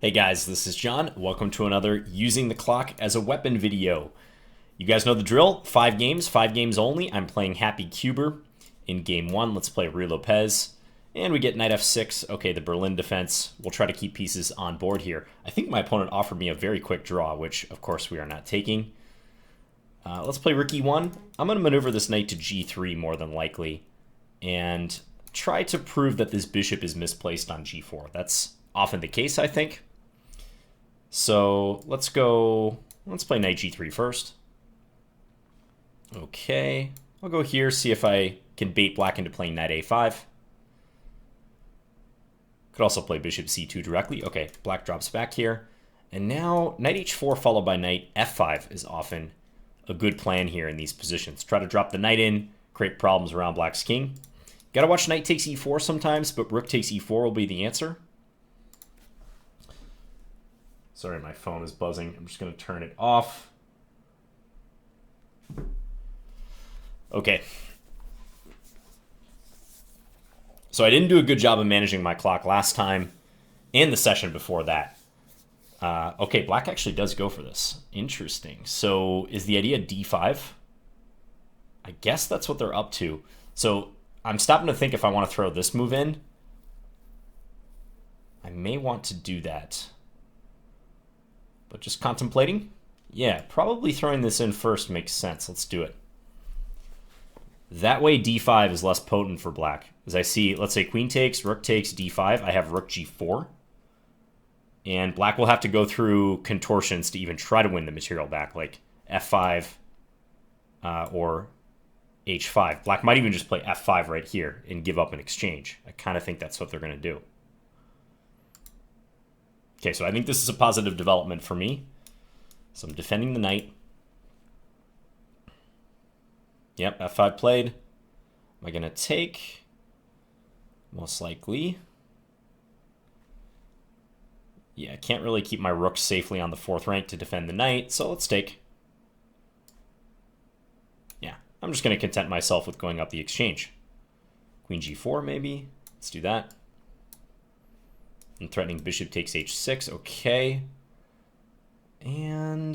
Hey guys, this is John. Welcome to another Using the Clock as a Weapon video. You guys know the drill. 5 games only. I'm playing Happy Cuber. In game 1, let's play Ruy Lopez. And we get knight f6. Okay, the Berlin defense. We'll try to keep pieces on board here. I think my opponent offered me a very quick draw, which of course we are not taking. Let's play Rook e1. I'm going to maneuver this knight to g3 more than likely. And try to prove that this bishop is misplaced on g4. That's often the case, I think. So let's play knight g3 first. Okay, I'll go here, see if I can bait black into playing knight a5. Could also play bishop c2 directly. Okay, black drops back here. And now knight h4 followed by knight f5 is often a good plan here in these positions. Try to drop the knight in, create problems around black's king. Gotta watch knight takes e4 sometimes, but rook takes e4 will be the answer. Sorry, my phone is buzzing. I'm just going to turn it off. Okay. So I didn't do a good job of managing my clock last time and the session before that. Okay, black actually does go for this. Interesting. So is the idea d5? I guess that's what they're up to. So I'm stopping to think if I want to throw this move in. I may want to do that. But just contemplating? Yeah, probably throwing this in first makes sense. Let's do it. That way d5 is less potent for black. As I see, let's say queen takes, rook takes, d5. I have rook g4. And black will have to go through contortions to even try to win the material back, like f5 or h5. Black might even just play f5 right here and give up an exchange. I kind of think that's what they're going to do. Okay, so I think this is a positive development for me. So I'm defending the knight. Yep, f5 played. Am I going to take? Most likely. Yeah, I can't really keep my rook safely on the 4th rank to defend the knight, so let's take. Yeah, I'm just going to content myself with going up the exchange. Queen g4 maybe. Let's do that. I'm threatening bishop takes h6. Okay. And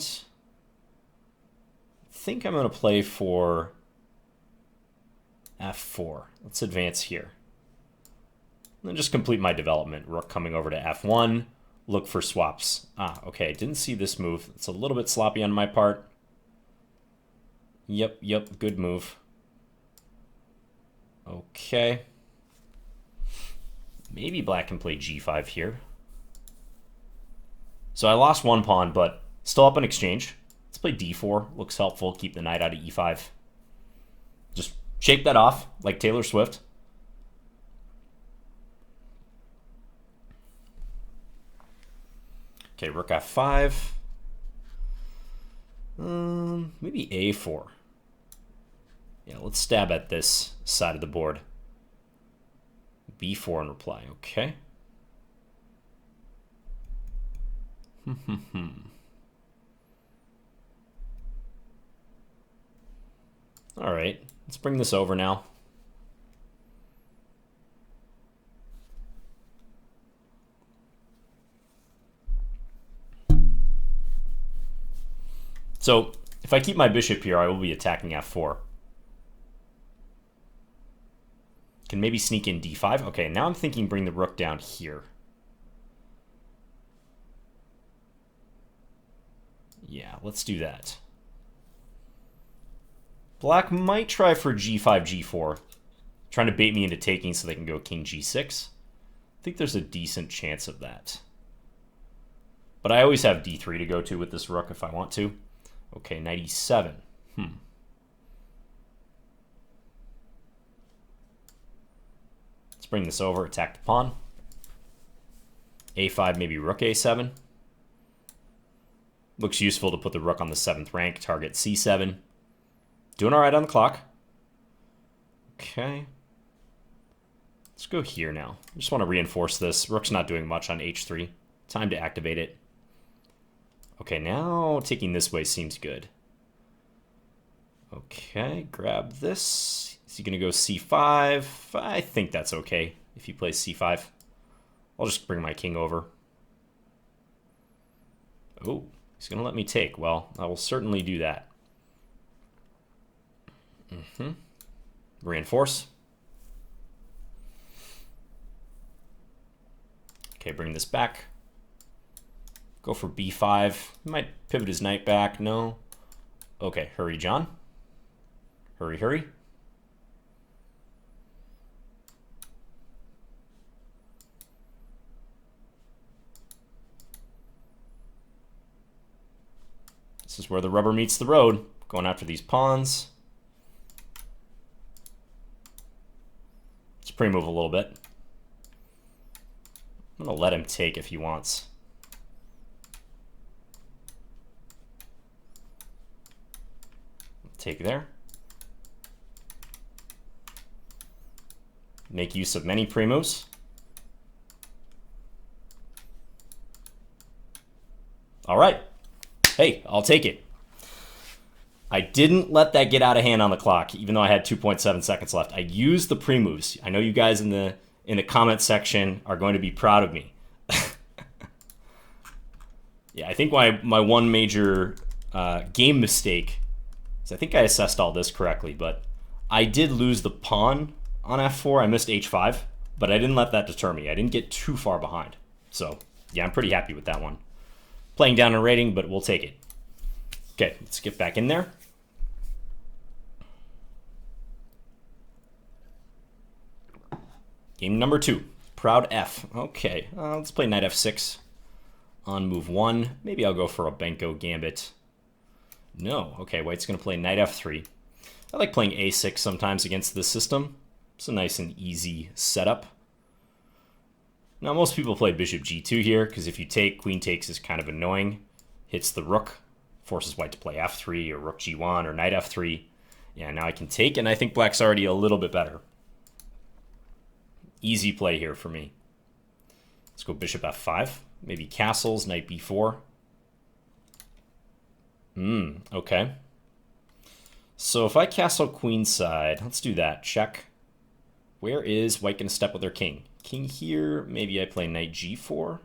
I think I'm going to play for f4. Let's advance here. And then just complete my development. Rook coming over to f1. Look for swaps. Ah, okay. Didn't see this move. It's a little bit sloppy on my part. Yep. Good move. Okay. Maybe black can play g5 here. So I lost one pawn, but still up an exchange. Let's play d4. Looks helpful. Keep the knight out of e5. Just shake that off like Taylor Swift. Okay, rook f5. Maybe a4. Yeah, let's stab at this side of the board. b4 in reply. Okay. All right, let's bring this over now. So if I keep my bishop here, I will be attacking f4. Can maybe sneak in d5. Okay, now I'm thinking bring the rook down here. Yeah, let's do that. Black might try for g5, g4. Trying to bait me into taking so they can go king g6. I think there's a decent chance of that. But I always have d3 to go to with this rook if I want to. Okay, knight e7. Let's bring this over, attack the pawn. a5, maybe rook a7. Looks useful to put the rook on the 7th rank, target c7. Doing all right on the clock. Okay. Let's go here now. I just want to reinforce this. Rook's not doing much on h3. Time to activate it. Okay, now taking this way seems good. Okay, grab this. Is he going to go c5? I think that's okay if he plays c5. I'll just bring my king over. Oh, he's going to let me take. Well, I will certainly do that. Reinforce. Okay, bring this back. Go for b5. He might pivot his knight back. No. Okay, hurry, John. Hurry, hurry. This is where the rubber meets the road. Going after these pawns. Let's pre-move a little bit. I'm going to let him take if he wants. Take there. Make use of many pre-moves. All right. Hey, I'll take it. I didn't let that get out of hand on the clock, even though I had 2.7 seconds left. I used the pre-moves. I know you guys in the comment section are going to be proud of me. Yeah, I think my one major game mistake is I think I assessed all this correctly, but I did lose the pawn on f4. I missed h5, but I didn't let that deter me. I didn't get too far behind. So, yeah, I'm pretty happy with that one. Playing down in rating, but we'll take it. Okay, let's get back in there. Game number 2, Proud F. Okay, let's play knight f6 on move 1. Maybe I'll go for a Benko gambit. No, okay, white's going to play knight f3. I like playing a6 sometimes against this system. It's a nice and easy setup. Now, most people play bishop g2 here, because if you take, queen takes is kind of annoying. Hits the rook, forces white to play f3 or rook g1 or knight f3. Yeah, now I can take, and I think black's already a little bit better. Easy play here for me. Let's go bishop f5. Maybe castles, knight b4. Okay. So if I castle queenside, let's do that. Check. Where is white going to step with their king? King here. Maybe I play knight g4.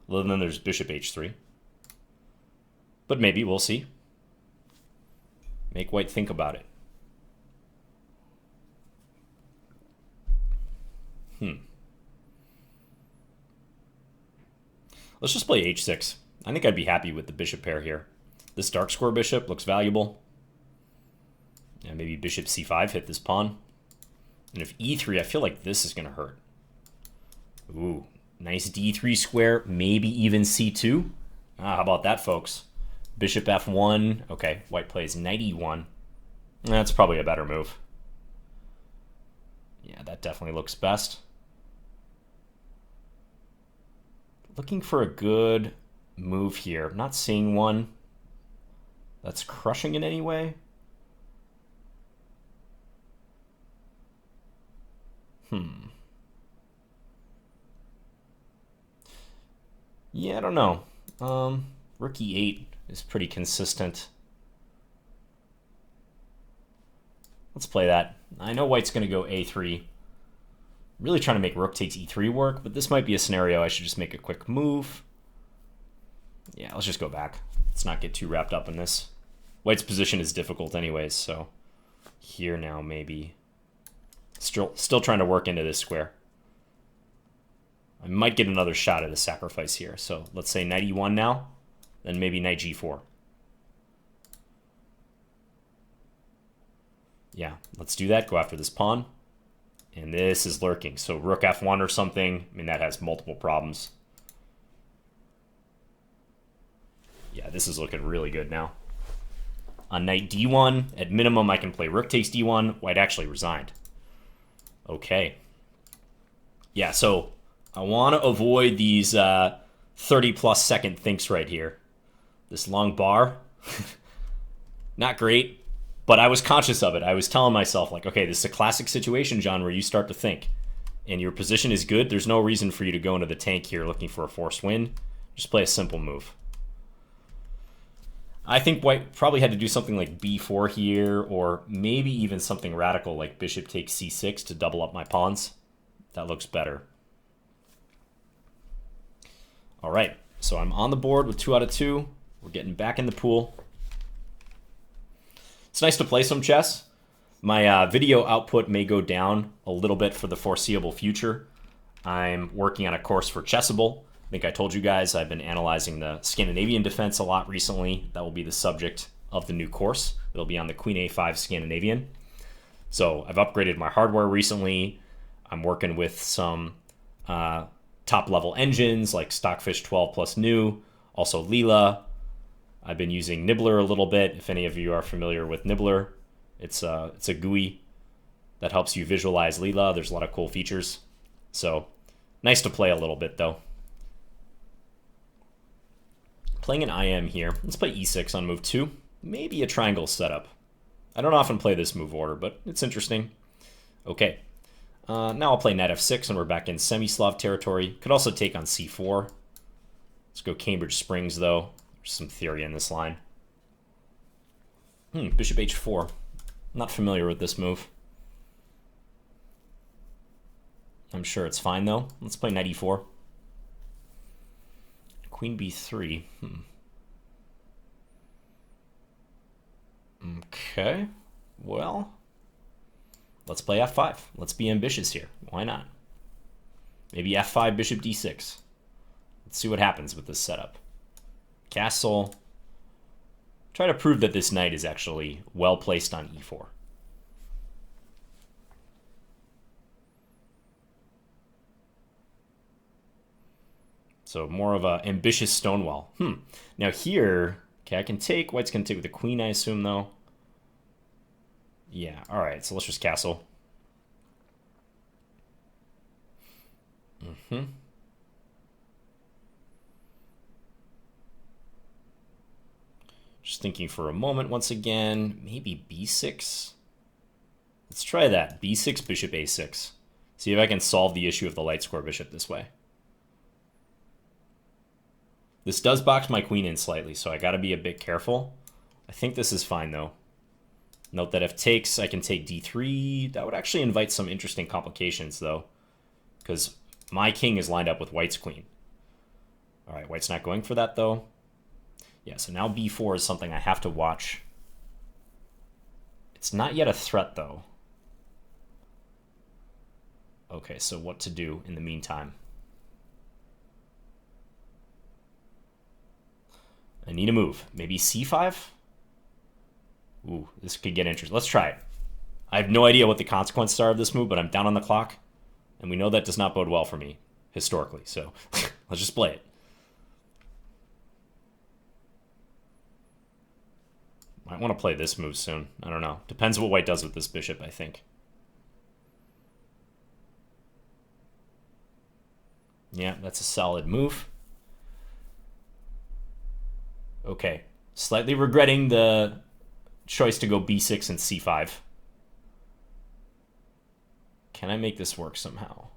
Well, then there's bishop h3. But maybe, we'll see. Make white think about it. Let's just play h6. I think I'd be happy with the bishop pair here. This dark square bishop looks valuable. Yeah, maybe bishop c5 hit this pawn. And if e3, I feel like this is going to hurt. Ooh, nice d3 square, maybe even c2. How about that, folks? Bishop f1. Okay, white plays knight e1. That's probably a better move. Yeah, that definitely looks best. Looking for a good move here. Not seeing one that's crushing in any way. Yeah, I don't know. Rook e8 is pretty consistent. Let's play that. I know white's going to go a3. Really trying to make rook takes e3 work, but this might be a scenario I should just make a quick move. Yeah, let's just go back. Let's not get too wrapped up in this. White's position is difficult anyways, so here now maybe. Still trying to work into this square. I might get another shot at a sacrifice here. So let's say knight e1 now, then maybe knight g4. Yeah, let's do that. Go after this pawn. And this is lurking. So rook f1 or something. I mean, that has multiple problems. Yeah, this is looking really good now. On knight d1, at minimum, I can play rook takes d1. White actually resigned. Okay. Yeah, so I want to avoid these 30-plus second thinks right here. This long bar, not great, but I was conscious of it. I was telling myself, like, okay, this is a classic situation, John, where you start to think. And your position is good. There's no reason for you to go into the tank here looking for a forced win. Just play a simple move. I think white probably had to do something like b4 here, or maybe even something radical like bishop takes c6 to double up my pawns. That looks better. All right, So I'm on the board with 2 out of 2. We're getting back in the pool. It's nice to play some chess. My video output may go down a little bit for the foreseeable future. I'm working on a course for Chessable. I think I told you guys I've been analyzing the Scandinavian defense a lot recently. That will be the subject of the new course. It'll be on the Queen A5 Scandinavian. So I've upgraded my hardware recently. I'm working with some top-level engines like Stockfish 12 plus new, also Leela. I've been using Nibbler a little bit. If any of you are familiar with Nibbler, it's a GUI that helps you visualize Leela. There's a lot of cool features. So nice to play a little bit, though. Playing an IM here. Let's play e6 on move 2. Maybe a triangle setup. I don't often play this move order, but it's interesting. Okay. Now I'll play knight f6, and we're back in semi-Slav territory. Could also take on c4. Let's go Cambridge Springs, though. There's some theory in this line. Bishop h4. Not familiar with this move. I'm sure it's fine, though. Let's play knight e4. Queen b3. Okay. Well, let's play f5. Let's be ambitious here. Why not? Maybe f5, bishop d6. Let's see what happens with this setup. Castle. Try to prove that this knight is actually well placed on e4. So more of an ambitious Stonewall. Now here, okay, I can take. White's going to take with the queen, I assume, though. Yeah, all right, so let's just castle. Just thinking for a moment once again. Maybe b6. Let's try that. b6, bishop a6. See if I can solve the issue of the light square bishop this way. This does box my queen in slightly, so I got to be a bit careful. I think this is fine, though. Note that if takes, I can take d3. That would actually invite some interesting complications, though, because my king is lined up with white's queen. All right, white's not going for that, though. Yeah, so now b4 is something I have to watch. It's not yet a threat, though. Okay, so what to do in the meantime? I need a move. Maybe c5? Ooh, this could get interesting. Let's try it. I have no idea what the consequences are of this move, but I'm down on the clock. And we know that does not bode well for me, historically. So let's just play it. Might want to play this move soon. I don't know. Depends what white does with this bishop, I think. Yeah, that's a solid move. Okay. Slightly regretting the choice to go b6 and c5. Can I make this work somehow?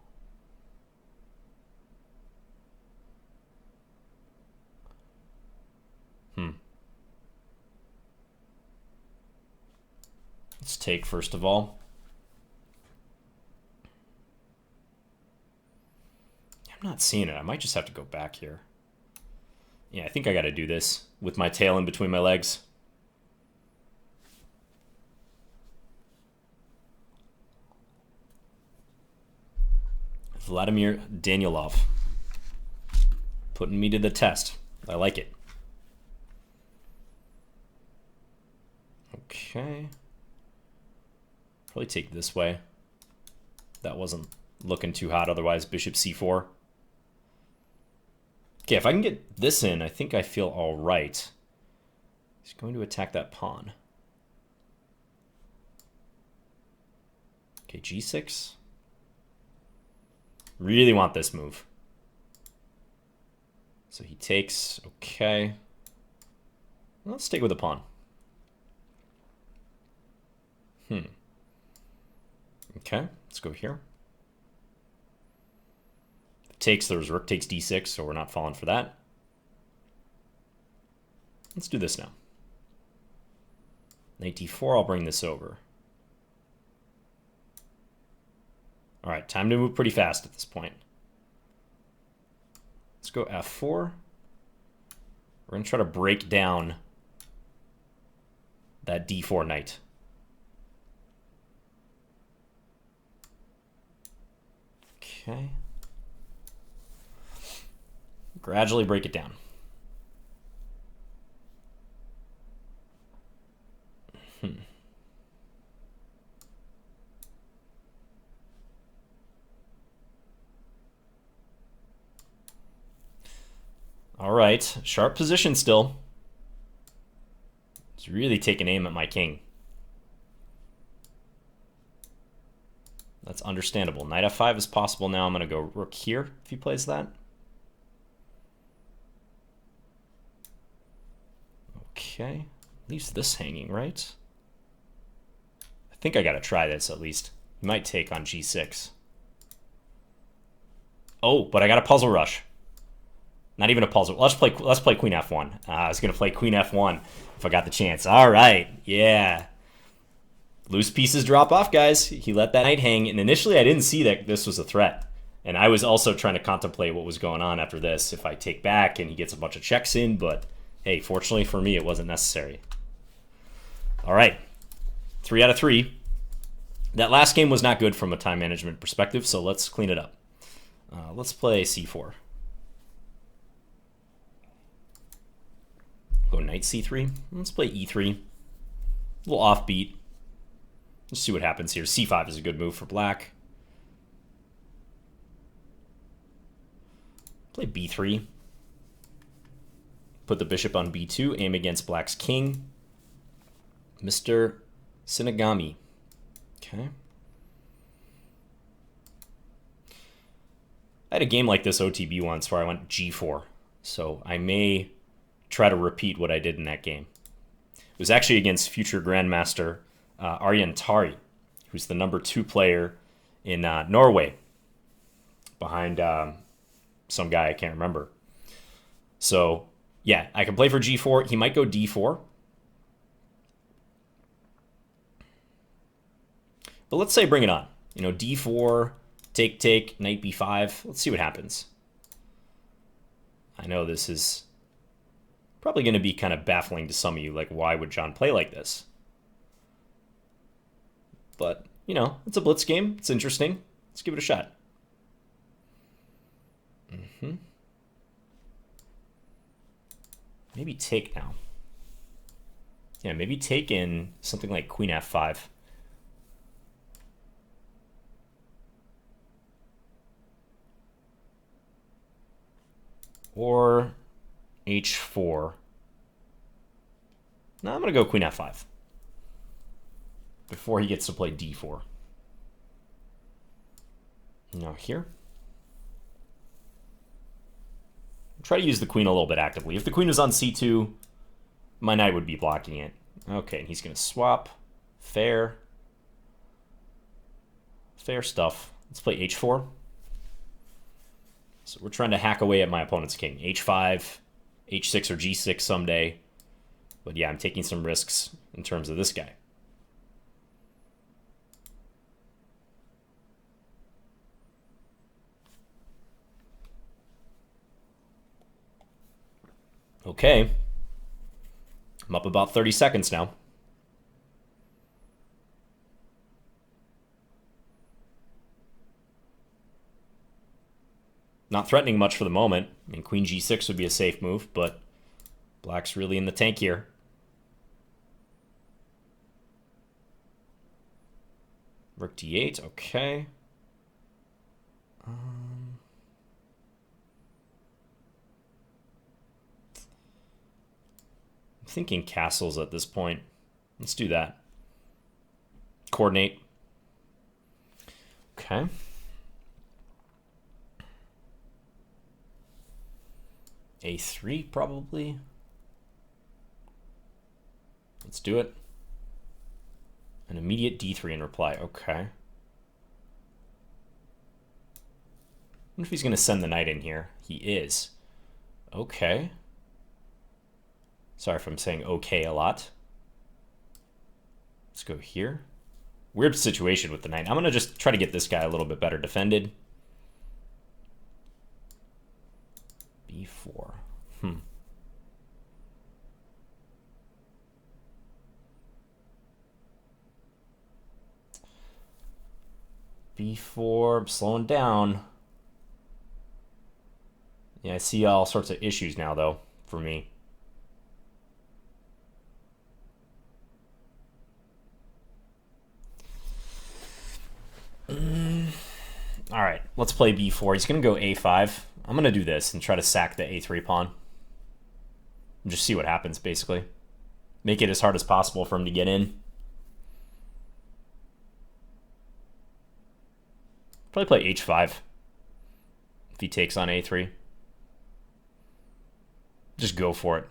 Let's take first of all. I'm not seeing it. I might just have to go back here. Yeah, I think I got to do this with my tail in between my legs. Vladimir Danielov. Putting me to the test. I like it. Okay. Probably take this way. That wasn't looking too hot otherwise. Bishop c4. Okay, if I can get this in, I think I feel all right. He's going to attack that pawn. Okay, g6. Really want this move. So he takes. Okay. Let's stick with the pawn. Okay, let's go here. Takes, there's rook takes d6, so we're not falling for that. Let's do this now. Knight d4, I'll bring this over. All right, time to move pretty fast at this point. Let's go f4. We're going to try to break down that d4 knight. Okay. Gradually break it down. All right, sharp position still. He's really taking aim at my king. That's understandable. Knight f5 is possible now. I'm going to go rook here if he plays that. Okay, leaves this hanging, right? I think I got to try this at least. He might take on g6. Oh, but I got a puzzle rush. Not even a puzzle. Let's play queen f1. I was going to play queen f1 if I got the chance. All right, yeah. Loose pieces drop off, guys. He let that knight hang, and initially I didn't see that this was a threat. And I was also trying to contemplate what was going on after this. If I take back and he gets a bunch of checks in, but hey, fortunately for me, it wasn't necessary. All right, 3 out of 3. That last game was not good from a time management perspective, so let's clean it up. Let's play c4. Go knight c3. Let's play e3. A little offbeat. Let's see what happens here. c5 is a good move for black. Play b3. Put the bishop on b2. Aim against black's king. Mr. Sinagami. Okay. I had a game like this OTB once where I went g4. So I may try to repeat what I did in that game. It was actually against future Grandmaster Arjen Tari, who's the #2 player in Norway, behind some guy I can't remember. So, yeah, I can play for g4. He might go d4. But let's say bring it on. You know, d4, take, knight b5. Let's see what happens. I know this is probably going to be kind of baffling to some of you. Like, why would John play like this? But, you know, it's a blitz game. It's interesting. Let's give it a shot. Maybe take now. Yeah, maybe take in something like queen f5. Or h4. No, I'm going to go queen f5 before he gets to play d4. Now here. Try to use the queen a little bit actively. If the queen was on c2, my knight would be blocking it. Okay, and he's going to swap. Fair. Fair stuff. Let's play h4. So we're trying to hack away at my opponent's king. h5, h6, or g6 someday. But yeah, I'm taking some risks in terms of this guy. Okay. I'm up about 30 seconds now. Not threatening much for the moment. I mean, queen g6 would be a safe move, but black's really in the tank here. Rook d8, okay. I'm thinking castles at this point. Let's do that. Coordinate. Okay. A3 probably. Let's do it. An immediate d3 in reply. Okay. I wonder if he's going to send the knight in here. He is. Okay. Sorry if I'm saying okay a lot. Let's go here. Weird situation with the knight. I'm going to just try to get this guy a little bit better defended. b4. B4, slowing down. Yeah, I see all sorts of issues now, though, for me. All right, let's play B4. He's going to go A5. I'm going to do this and try to sack the A3 pawn. And just see what happens, basically. Make it as hard as possible for him to get in. Probably play H5 if he takes on A3. Just go for it.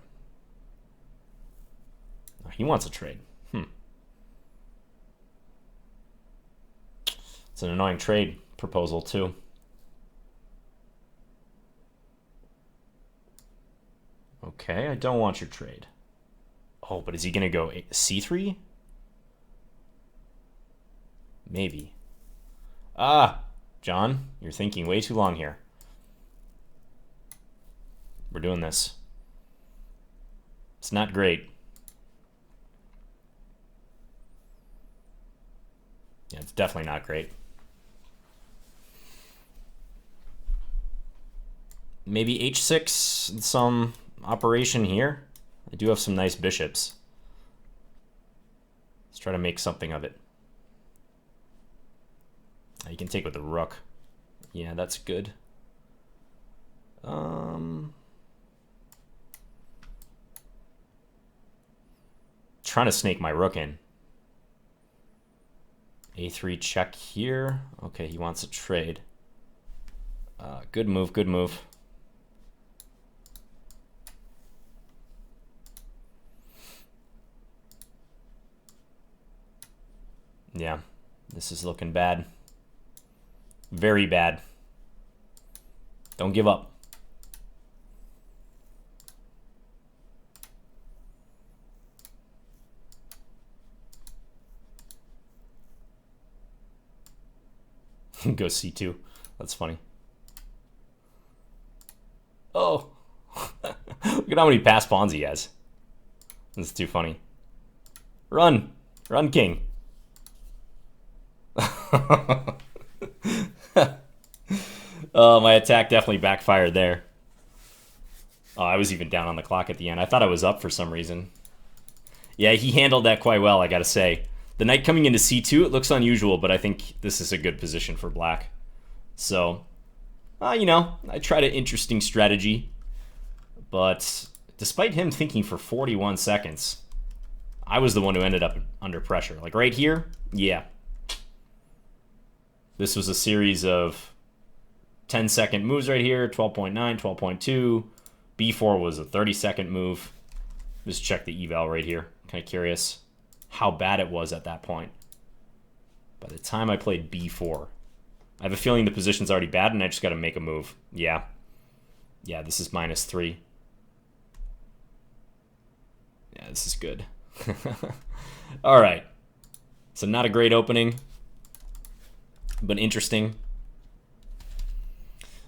Oh, he wants a trade. It's an annoying trade proposal, too. Okay, I don't want your trade. Oh, but is he going to go C3? Maybe. Ah, John, you're thinking way too long here. We're doing this. It's not great. Yeah, it's definitely not great. Maybe H6, some operation here. I do have some nice bishops. Let's try to make something of it. You can take with the rook. Yeah, that's good. Trying to snake my rook in. A3 check here. Okay, he wants a trade. Good move, good move. Yeah, this is looking bad. Very bad. Don't give up. Go C2. That's funny. Oh. Look at how many passed pawns he has. This is too funny. Run. Run, king. My attack definitely backfired there. Oh, I was even down on the clock at the end. I thought I was up for some reason. Yeah, he handled that quite well, I gotta say. The knight coming into c2, it looks unusual, but I think this is a good position for black. So, you know, I tried an interesting strategy. But despite him thinking for 41 seconds, I was the one who ended up under pressure. Like right here, yeah. This was a series of 10-second moves right here, 12.9, 12.2. B4 was a 30-second move. Just check the eval right here. Kind of curious how bad it was at that point. By the time I played B4, I have a feeling the position's already bad and I just got to make a move. Yeah. Yeah, this is -3. Yeah, this is good. All right. So not a great opening, but interesting.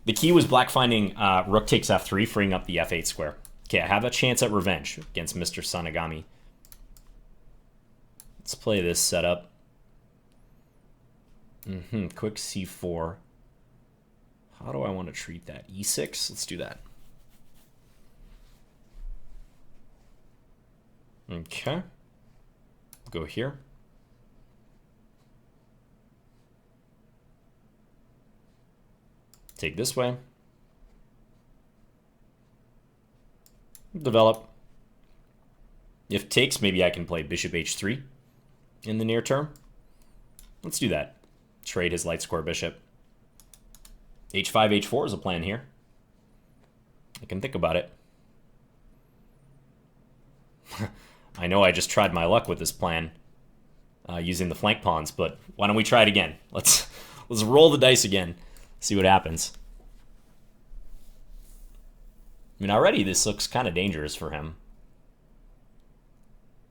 The key was black finding rook takes f3, freeing up the f8 square. Okay, I have a chance at revenge against Mr. Sanagami. Let's play this setup. Quick c4. How do I want to treat that? e6? Let's do that. Okay. Go here. Take this way. Develop. If takes, maybe I can play bishop h3 in the near term. Let's do that. Trade his light square bishop. h5, h4 is a plan here. I can think about it. I know I just tried my luck with this plan using the flank pawns, but why don't we try it again? Let's roll the dice again, see what happens. I mean, already this looks kind of dangerous for him.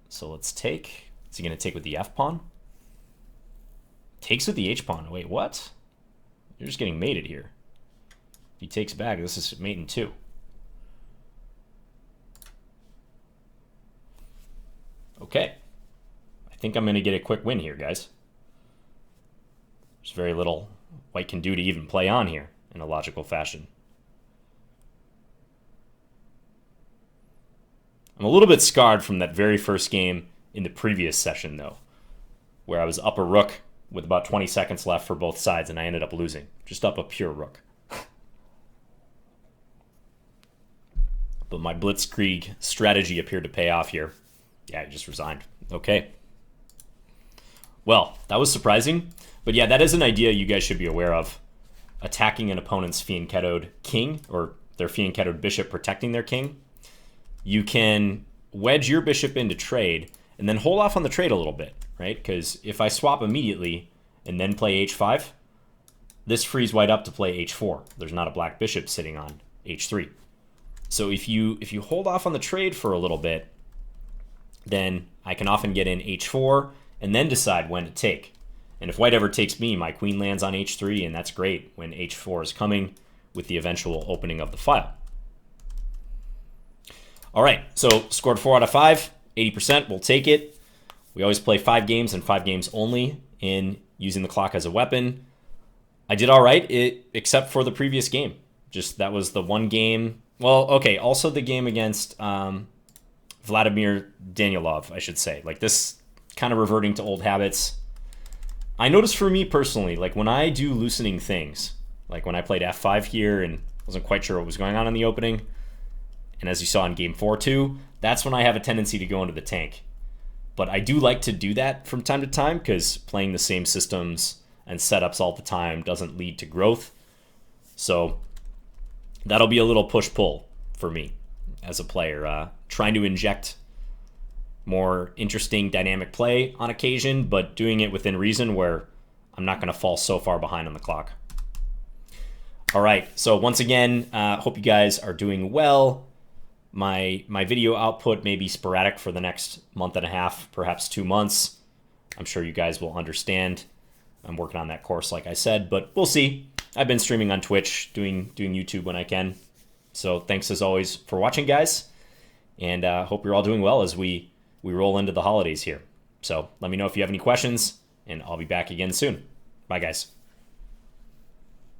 So let's take. Is he going to take with the f pawn? Takes with the h pawn. Wait, what? You're just getting mated here. If he takes back, this is mate in 2. Okay. I think I'm going to get a quick win here, guys. There's very little white can do to even play on here in a logical fashion. I'm a little bit scarred from that very first game in the previous session, though, where I was up a rook with about 20 seconds left for both sides, and I ended up losing. Just up a pure rook. But my blitzkrieg strategy appeared to pay off here. Yeah, he just resigned. Okay. Well, that was surprising. But yeah, that is an idea you guys should be aware of. Attacking an opponent's fianchettoed king, or their fianchettoed bishop protecting their king. You can wedge your bishop into trade, and then hold off on the trade a little bit, right? Because if I swap immediately and then play h5, this frees white up to play h4. There's not a black bishop sitting on h3. So if you hold off on the trade for a little bit, then I can often get in h4 and then decide when to take. And if white ever takes me, my queen lands on h3, and that's great when h4 is coming with the eventual opening of the file. All right, so scored 4 out of 5, 80%, we'll take it. We always play 5 games and 5 games only in using the clock as a weapon. I did all right, except for the previous game. Just that was the one game. Well, okay, also the game against Vladimir Daniilov, I should say. Like this kind of reverting to old habits. I noticed for me personally, like when I do loosening things, like when I played f5 here and wasn't quite sure what was going on in the opening, and as you saw in game 4 too, that's when I have a tendency to go into the tank. But I do like to do that from time to time because playing the same systems and setups all the time doesn't lead to growth. So that'll be a little push-pull for me as a player, trying to inject more interesting dynamic play on occasion, but doing it within reason where I'm not going to fall so far behind on the clock. All right, so once again, hope you guys are doing well. My video output may be sporadic for the next month and a half, perhaps 2 months. I'm sure you guys will understand. I'm working on that course, like I said, but we'll see. I've been streaming on Twitch, doing YouTube when I can. So thanks as always for watching, guys, and hope you're all doing well as we roll into the holidays here. So let me know if you have any questions, and I'll be back again soon. Bye, guys.